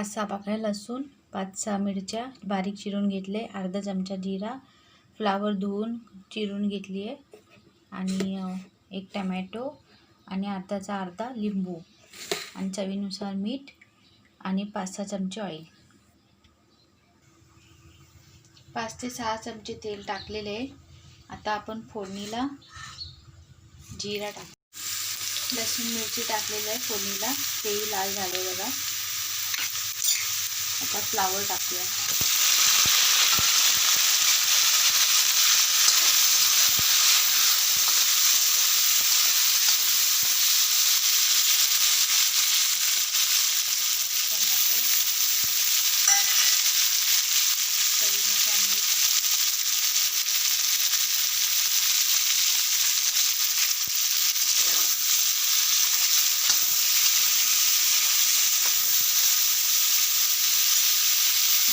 5-6 पाकळ्या लसूण, 5-6 मिरच्या बारीक चिरून घेतले, अर्धा चमचा जिरा, फ्लावर धुवून चिरून घेतली आहे आणि एक टमॅटो आणि अर्धा लिंबू आणि चवीनुसार मीठ आणि 5-6 चमचे ऑइल. 5 ते 6 चमचे तेल टाकलेले आहे. आता आपण फोडणीला जिरा टाक, लसूण मिरची टाकलेलं आहे फोडणीला, तेही लाल झाले बघा. आता फ्लावर टाकूया.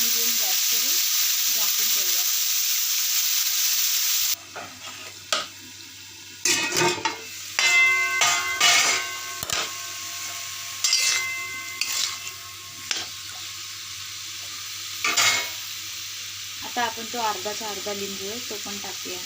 मीडियम गॅस करून झाकून ठेवूया. आता आपण तो अर्धा लिंबू आहे तो पण टाकूया.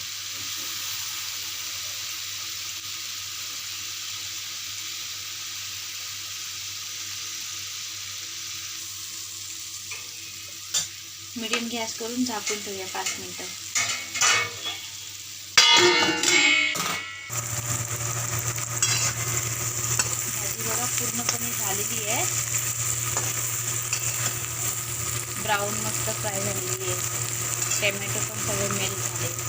मीडियम गॅस करून झाकून ठेवूया 5 मिनिटं. भाजी बघा पूर्णपणे झालेली आहे, ब्राऊन मस्त फ्राय झालेली आहे. टमॅटो पण सगळे मेल्ट झाले.